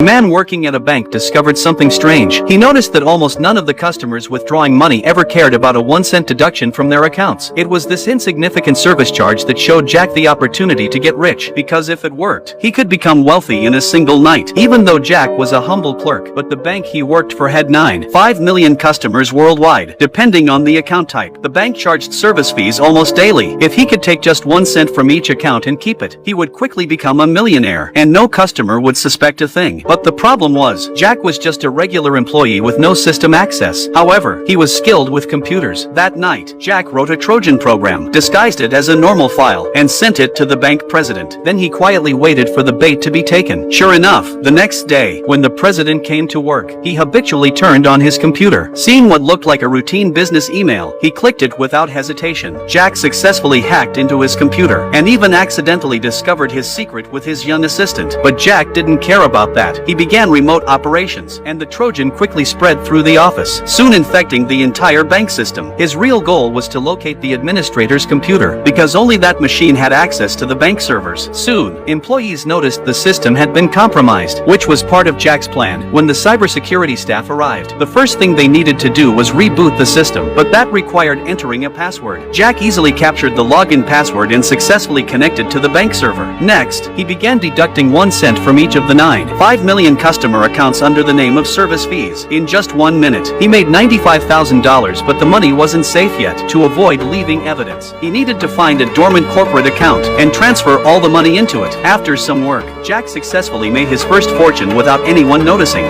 A man working at a bank discovered something strange. He noticed that almost none of the customers withdrawing money ever cared about a 1-cent deduction from their accounts. It was this insignificant service charge that showed Jack the opportunity to get rich, because if it worked, he could become wealthy in a single night. Even though Jack was a humble clerk, but the bank he worked for had 9.5 million customers worldwide, depending on the account type. The bank charged service fees almost daily. If he could take just 1 cent from each account and keep it, he would quickly become a millionaire, and no customer would suspect a thing. But the problem was, Jack was just a regular employee with no system access. However, he was skilled with computers. That night, Jack wrote a Trojan program, disguised it as a normal file, and sent it to the bank president. Then he quietly waited for the bait to be taken. Sure enough, the next day, when the president came to work, he habitually turned on his computer. Seeing what looked like a routine business email, he clicked it without hesitation. Jack successfully hacked into his computer, and even accidentally discovered his secret with his young assistant. But Jack didn't care about that. He began remote operations, and the Trojan quickly spread through the office, soon infecting the entire bank system. His real goal was to locate the administrator's computer, because only that machine had access to the bank servers. Soon, employees noticed the system had been compromised, which was part of Jack's plan. When the cybersecurity staff arrived, the first thing they needed to do was reboot the system, but that required entering a password. Jack easily captured the login password and successfully connected to the bank server. Next, he began deducting 1 cent from each of the 9.5 million customer accounts under the name of service fees. In just 1 minute, he made $95,000, but the money wasn't safe yet. To avoid leaving evidence, he needed to find a dormant corporate account and transfer all the money into it. After some work, Jack successfully made his first fortune without anyone noticing.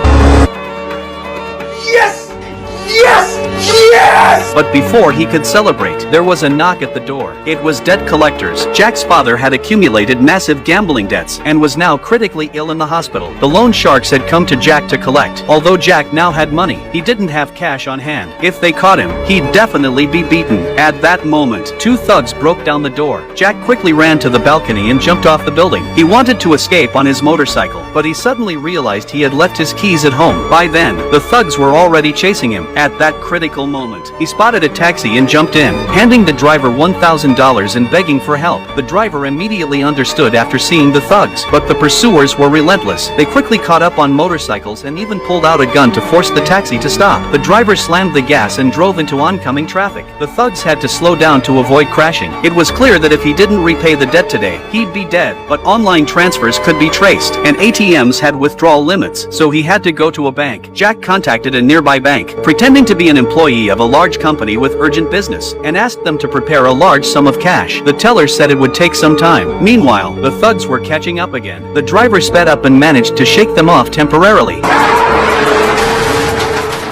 Yes! Yes! Yes! But before he could celebrate, there was a knock at the door. It was debt collectors. Jack's father had accumulated massive gambling debts and was now critically ill in the hospital. The loan sharks had come to Jack to collect. Although Jack now had money, he didn't have cash on hand. If they caught him, he'd definitely be beaten. At that moment, 2 thugs broke down the door. Jack quickly ran to the balcony and jumped off the building. He wanted to escape on his motorcycle, but he suddenly realized he had left his keys at home. By then, the thugs were already chasing him. At that critical moment, he spotted a taxi and jumped in, handing the driver $1,000 and begging for help. The driver immediately understood after seeing the thugs, but the pursuers were relentless. They quickly caught up on motorcycles and even pulled out a gun to force the taxi to stop. The driver slammed the gas and drove into oncoming traffic. The thugs had to slow down to avoid crashing. It was clear that if he didn't repay the debt today, he'd be dead. But online transfers could be traced, and ATMs had withdrawal limits, so he had to go to a bank. Jack contacted a nearby bank, pretending to be an employee of a large company with urgent business, and asked them to prepare a large sum of cash. The teller said it would take some time. Meanwhile, the thugs were catching up again. The driver sped up and managed to shake them off temporarily.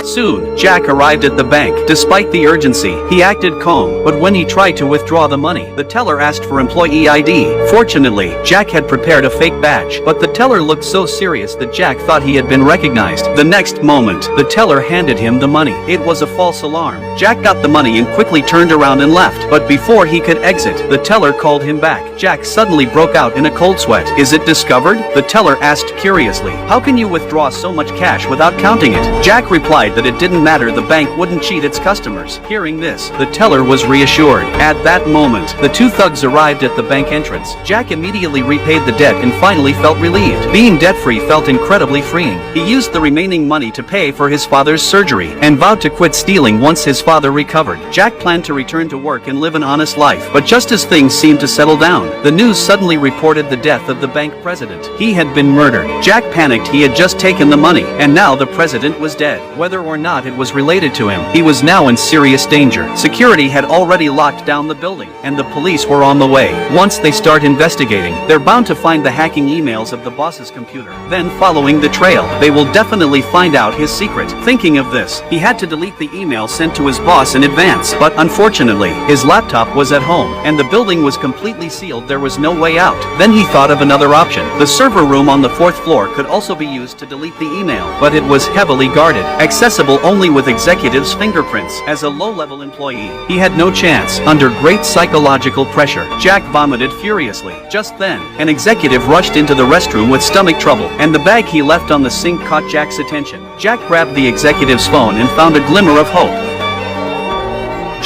Soon, Jack arrived at the bank. Despite the urgency, he acted calm, but when he tried to withdraw the money, the teller asked for employee ID. Fortunately, Jack had prepared a fake badge, but the teller looked so serious that Jack thought he had been recognized. The next moment, the teller handed him the money. It was a false alarm. Jack got the money and quickly turned around and left, but before he could exit, the teller called him back. Jack suddenly broke out in a cold sweat. "Is it discovered?" the teller asked curiously. "How can you withdraw so much cash without counting it?" Jack replied that it didn't matter, the bank wouldn't cheat its customers. Hearing this, the teller was reassured. At that moment, the 2 thugs arrived at the bank entrance. Jack immediately repaid the debt and finally felt relieved. Being debt-free felt incredibly freeing. He used the remaining money to pay for his father's surgery and vowed to quit stealing once his father recovered. Jack planned to return to work and live an honest life, but just as things seemed to settle down, the news suddenly reported the death of the bank president. He had been murdered. Jack panicked. He had just taken the money, and now the president was dead. Whether or not it was related to him, he was now in serious danger. Security had already locked down the building, and the police were on the way. Once they start investigating, they're bound to find the hacking emails of the boss's computer. Then, following the trail, they will definitely find out his secret. Thinking of this, he had to delete the email sent to his boss in advance, but unfortunately, his laptop was at home, and the building was completely sealed. There was no way out. Then he thought of another option. The server room on the 4th floor could also be used to delete the email, but it was heavily guarded, accessible only with executives' fingerprints. As a low-level employee, he had no chance. Under great psychological pressure, Jack vomited furiously. Just then, an executive rushed into the restroom with stomach trouble, and the bag he left on the sink caught Jack's attention. Jack grabbed the executive's phone and found a glimmer of hope.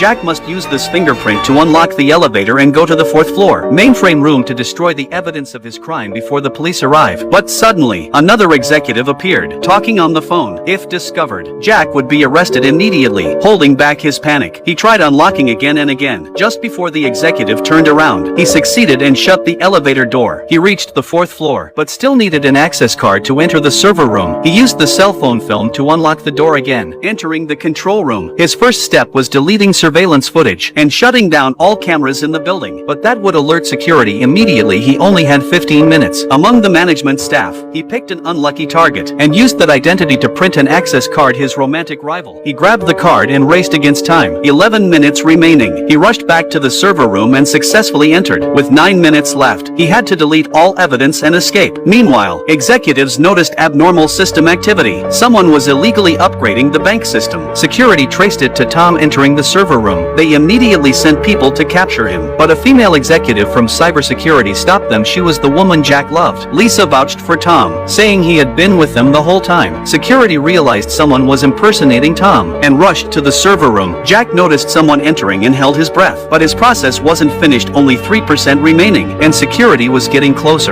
Jack must use this fingerprint to unlock the elevator and go to the 4th floor mainframe room to destroy the evidence of his crime before the police arrive. But suddenly, another executive appeared, talking on the phone. If discovered, Jack would be arrested immediately, holding back his panic. He tried unlocking again and again. Just before the executive turned around, he succeeded and shut the elevator door. He reached the 4th floor, but still needed an access card to enter the server room. He used the cell phone film to unlock the door again, entering the control room. His first step was deleting surveillance footage and shutting down all cameras in the building, but that would alert security immediately. He only had 15 minutes. Among the management staff, he picked an unlucky target and used that identity to print an access card, his romantic rival. He grabbed the card and raced against time. 11 minutes remaining. He rushed back to the server room and successfully entered. With 9 minutes left, he had to delete all evidence and escape. Meanwhile, executives noticed abnormal system activity. Someone was illegally upgrading the bank system. Security traced it to Tom entering the server room. They immediately sent people to capture him, but a female executive from cybersecurity stopped them. She was the woman Jack loved. Lisa vouched for Tom, saying he had been with them the whole time. Security realized someone was impersonating Tom and rushed to the server room. Jack noticed someone entering and held his breath, but his process wasn't finished. Only 3% remaining, and security was getting closer.